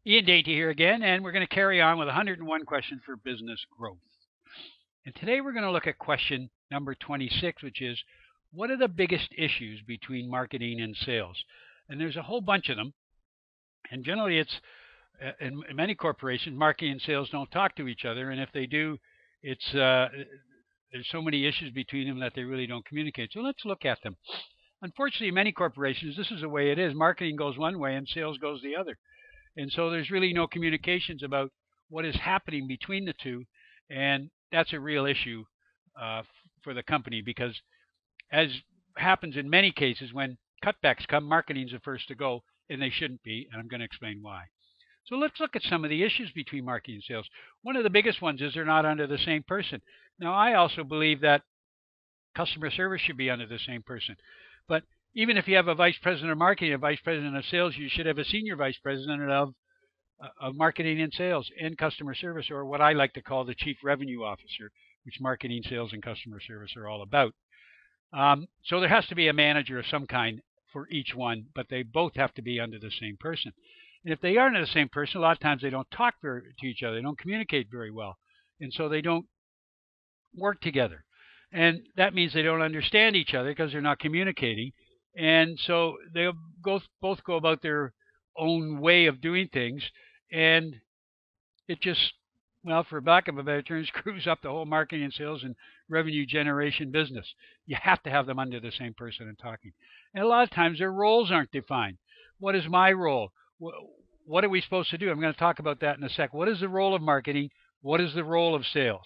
Ian Dainty here again, and we're going to carry on with 101 questions for business growth. And today we're going to look at question number 26, which is, what are the biggest issues between marketing and sales? And there's a whole bunch of them. And generally it's, in many corporations, marketing and sales don't talk to each other. And if they do, it's there's so many issues between them that they really don't communicate. So let's look at them. Unfortunately, in many corporations, this is the way it is. Marketing goes one way and sales goes the other. And so there's really no communications about what is happening between the two. And that's a real issue for the company because, as happens in many cases, when cutbacks come, marketing's the first to go, and they shouldn't be. And I'm going to explain why. So let's look at some of the issues between marketing and sales. One of the biggest ones is they're not under the same person. Now, I also believe that customer service should be under the same person. But even if you have a vice president of marketing, a vice president of sales, you should have a senior vice president of marketing and sales and customer service, or what I like to call the chief revenue officer, which marketing, sales, and customer service are all about. So there has to be a manager of some kind for each one, but they both have to be under the same person. And if they are under the same person, a lot of times they don't talk to each other. They don't communicate very well. And so they don't work together. And that means they don't understand each other because they're not communicating. And so they'll both go about their own way of doing things. And it just, well, for lack of a better term, screws up the whole marketing and sales and revenue generation business. You have to have them under the same person and talking. And a lot of times their roles aren't defined. What is my role? What are we supposed to do? I'm going to talk about that in a sec. What is the role of marketing? What is the role of sales?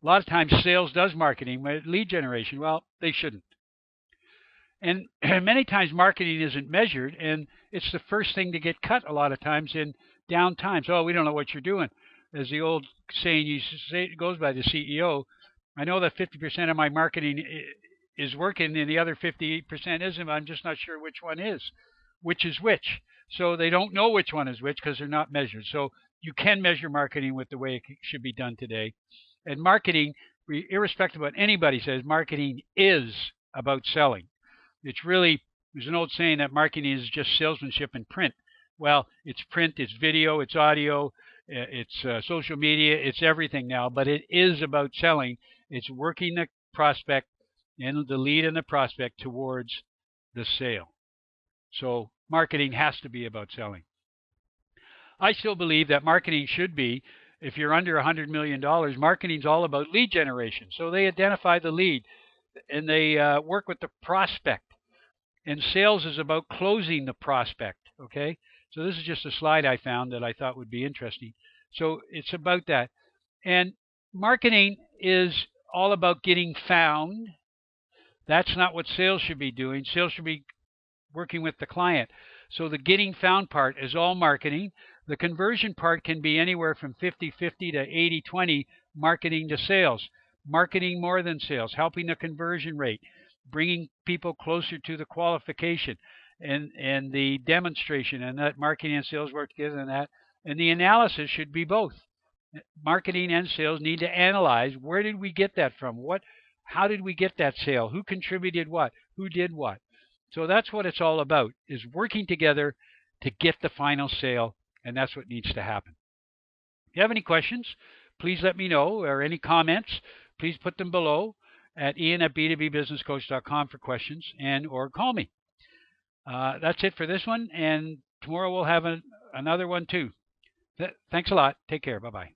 A lot of times sales does marketing, lead generation. Well, they shouldn't. And many times marketing isn't measured, and it's the first thing to get cut a lot of times in down times. Oh, we don't know what you're doing. As the old saying it goes by, the CEO, I know that 50% of my marketing is working and the other 58% isn't. I'm just not sure which one is. Which is which? So they don't know which one is which because they're not measured. So you can measure marketing with the way it should be done today. And marketing, irrespective of what anybody says, marketing is about selling. It's really, there's an old saying that marketing is just salesmanship in print. Well, it's print, it's video, it's audio, it's social media, it's everything now, but it is about selling. It's working the prospect and the lead and the prospect towards the sale. So marketing has to be about selling. I still believe that marketing should be, if you're under $100 million, marketing's all about lead generation. So they identify the lead and they work with the prospect. And sales is about closing the prospect, okay? So this is just a slide I found that I thought would be interesting. So it's about that. And marketing is all about getting found. That's not what sales should be doing. Sales should be working with the client. So the getting found part is all marketing. The conversion part can be anywhere from 50-50 to 80-20 marketing to sales. Marketing more than sales, helping the conversion rate, bringing people closer to the qualification and the demonstration, and that marketing and sales work together in that. And the analysis should be both. Marketing and sales need to analyze, where did we get that from? How did we get that sale? Who contributed what? Who did what? So that's what it's all about, is working together to get the final sale, and that's what needs to happen. If you have any questions, please let me know, or any comments, please put them below at ian@b2bbusinesscoach.com for questions, and or call me. That's it for this one, and tomorrow we'll have another one too. Thanks a lot. Take care. Bye-bye.